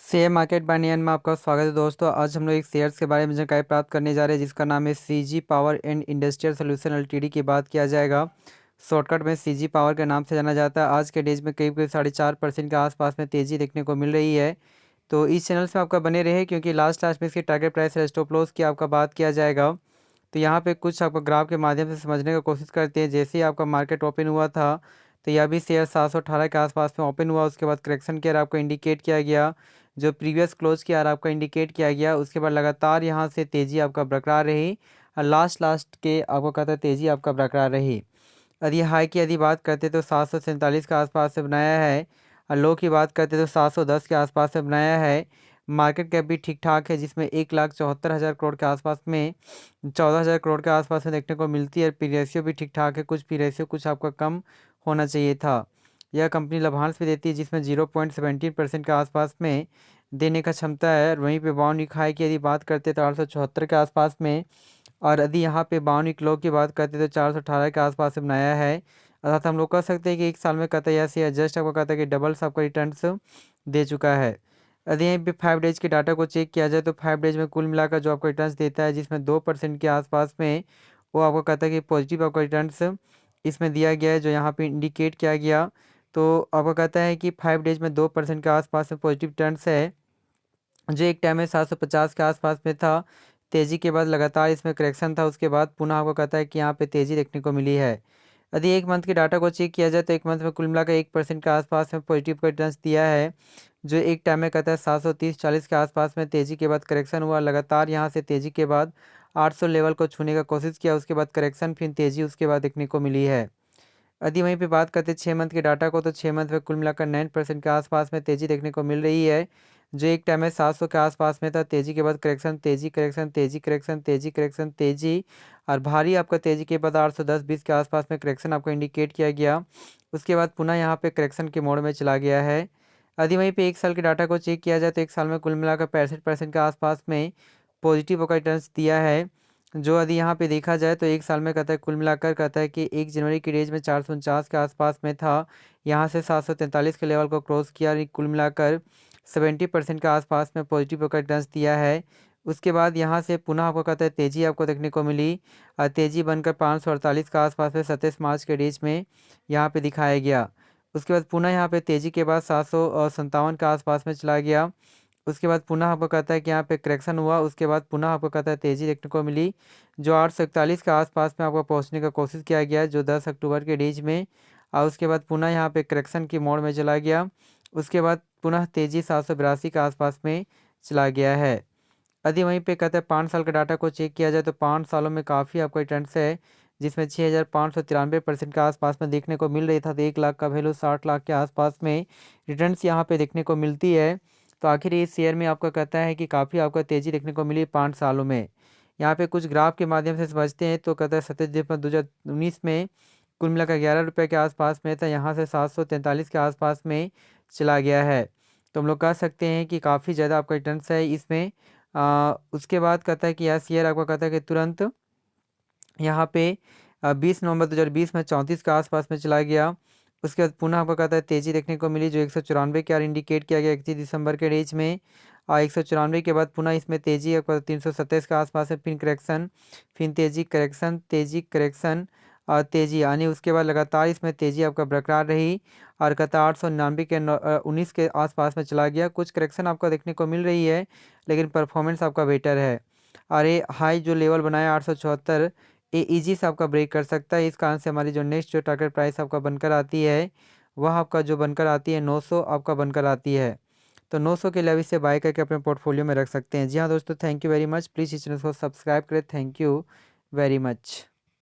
Share market bye नियन में आपका स्वागत है दोस्तों। आज हम लोग एक शेयर्स के बारे में जानकारी प्राप्त करने जा रहे हैं जिसका नाम है CG power and industrial solution LTD की बात किया जाएगा। शॉर्टकट में सीजी पावर के नाम से जाना जाता है। आज के डेज में करीब करीब 4.5% के आसपास में तेज़ी देखने को मिल रही है। तो इस चैनल से आपका बने रहे क्योंकि लास्ट में इसकी टारगेट प्राइस और स्टॉप लॉस की आपका बात किया जाएगा। तो यहाँ पे कुछ आपका ग्राफ के माध्यम से समझने की कोशिश करते हैं। जैसे ही आपका मार्केट ओपन हुआ था तो यह भी शेयर 718 के आसपास में ओपन हुआ। उसके बाद करेक्शन किया आपको इंडिकेट किया गया, जो प्रीवियस क्लोज किया आपका इंडिकेट किया गया। उसके बाद लगातार यहाँ से तेज़ी आपका बरकरार रही और लास्ट के आपको कहता है तेज़ी आपका बरकरार रही। यदि हाई की यदि बात करते तो 747 के आसपास से बनाया है और लो की बात करते तो 710 के आसपास से बनाया है। मार्केट कैप भी ठीक ठाक है जिसमें 1,74,000 करोड़ के आसपास में 14,000 करोड़ के आसपास में देखने को मिलती है। पी रेशियो भी ठीक ठाक है, कुछ पी रेशियो कुछ आपका कम होना चाहिए था। यह कंपनी लाभांश भी देती है जिसमें 0.17% के आसपास में देने का क्षमता है। और वहीं पे बाउंड हाई की यदि बात करते तो 874 के आसपास में, और यदि यहाँ पे बाउंड लो की बात करते तो 418 के आसपास से बनाया है। अर्थात हम लोग कह सकते हैं कि एक साल में कहता है ऐसे जस्ट आपको कहता है कि डबल्स आपका रिटर्न्स दे चुका है। यदि यहीं पे 5 डेज के डाटा को चेक किया जाए तो 5 डेज में कुल मिलाकर जो आपको रिटर्न्स देता है जिसमें 2% के आसपास में वो आपको कहता है कि पॉजिटिव आपका रिटर्न्स इसमें दिया गया है, जो यहाँ पे इंडिकेट किया गया। तो आपको कहता है कि 5 डेज में 2% के आसपास में पॉजिटिव रिटर्न्स है, जो एक टाइम में 750 के आसपास में था। तेज़ी के बाद लगातार इसमें करेक्शन था, उसके बाद पुनः आपको कहता है कि यहाँ पे तेज़ी देखने को मिली है। यदि एक मंथ के डाटा को चेक किया जाए तो एक मंथ में कुल मिलाकर 1% के आसपास में पॉजिटिव का रिटर्न्स दिया है, जो एक टाइम में कहता है 730-40 के आसपास में तेज़ी के बाद करेक्शन हुआ। लगातार यहाँ से तेज़ी के बाद 800 लेवल को छूने का कोशिश किया, उसके बाद करेक्शन फिर तेज़ी उसके बाद देखने को मिली है। यदि वहीं पे बात करते हैं 6 मंथ के डाटा को तो 6 मंथ में कुल मिलाकर 9% के आसपास में तेज़ी देखने को मिल रही है, जो एक टाइम में 700 के आसपास में था। तेज़ी के बाद करेक्शन, तेज़ी करेक्शन, तेज़ी करेक्शन, तेज़ी करेक्शन, तेज़ी और भारी आपका तेज़ी के बाद 810-20 के आसपास में करेक्शन आपको इंडिकेट किया गया। उसके बाद पुनः यहाँ पे करेक्शन के मोड में चला गया है। यदि वहीं पे एक साल के डाटा को चेक किया जाए तो एक साल में कुल मिलाकर 65% के आसपास में पॉजिटिव का रिटर्न्स दिया है, जो यदि यहाँ पे देखा जाए तो एक साल में कहता है कुल मिलाकर कहता है कि 1 जनवरी की रेंज में 449 के आसपास में था, यहाँ से 743 के लेवल को क्रॉस किया। कुल मिलाकर 70% के आसपास में पॉजिटिव का रिटर्न्स दिया है। उसके बाद यहाँ से पुनः आपको कहता है तेज़ी आपको देखने को मिली और तेज़ी बनकर 548 के आसपास में 27 मार्च के रेंज में यहाँ पे दिखाया गया। उसके बाद पुनः यहाँ पे तेज़ी के बाद 757 के आसपास में चला गया। उसके बाद पुनः आपको कहता है कि यहाँ पे करेक्शन हुआ, उसके बाद पुनः आपको कहता है तेज़ी देखने को मिली, जो 841 के आसपास में आपको पहुँचने का कोशिश किया गया, जो 10 अक्टूबर के रेंज में। और उसके बाद पुनः यहाँ पे करेक्शन की मोड में चला गया। उसके बाद पुनः तेज़ी 782 के आसपास में चला गया है। यदि वहीं पे कहते हैं 5 साल का डाटा को चेक किया जाए तो 5 सालों में काफ़ी आपका रिटर्न्स है, जिसमें 6,593% के आसपास में देखने को मिल रही था। तो 1 लाख का वैल्यू 60 लाख के आसपास में रिटर्न्स यहाँ पे देखने को मिलती है। तो आखिर इस शेयर में आपका कहता है कि काफ़ी आपका तेज़ी देखने को मिली 5 सालों में। यहाँ पे कुछ ग्राफ के माध्यम से समझते हैं तो कहता है 27 दिसंबर 2019 में कुल मिलाकर 11 रुपये के आसपास में था, यहाँ से 743 के आसपास में चला गया है। तो हम लोग कह सकते हैं कि काफ़ी ज़्यादा आपका रिटर्न्स है इसमें। उसके बाद कहता है कि यह शेयर आपको कहता है कि तुरंत यहाँ पे 20 नवंबर 2020 में 34 के आसपास में चला गया। उसके बाद पुनः आपको कहता है तेज़ी देखने को मिली, जो 194 के इंडिकेट किया गया 31 दिसंबर के रेंज में। और 194 के बाद पुनः इसमें तेज़ी आपको 327 के आसपास में फिर करेक्शन, फिर तेज़ी करेक्शन, तेज़ी करेक्शन और तेज़ी, यानी उसके बाद लगातार इसमें तेज़ी आपका बरकरार रही और कहता 899 के 19 के आसपास में चला गया। कुछ करेक्शन आपको देखने को मिल रही है लेकिन परफॉर्मेंस आपका बेटर है। और ये हाई जो लेवल बनाया 874, ये ईजी से आपका ब्रेक कर सकता है। इस कारण से हमारी जो नेक्स्ट जो टारगेट प्राइस आपका बनकर आती है वह आपका जो बनकर आती है 900 आपका बनकर आती है। तो 900 के लेवल से बाय करके अपने पोर्टफोलियो में रख सकते हैं। जी हाँ दोस्तों, thank you very much. Please इस चैनल को सब्सक्राइब करें। Thank you very much.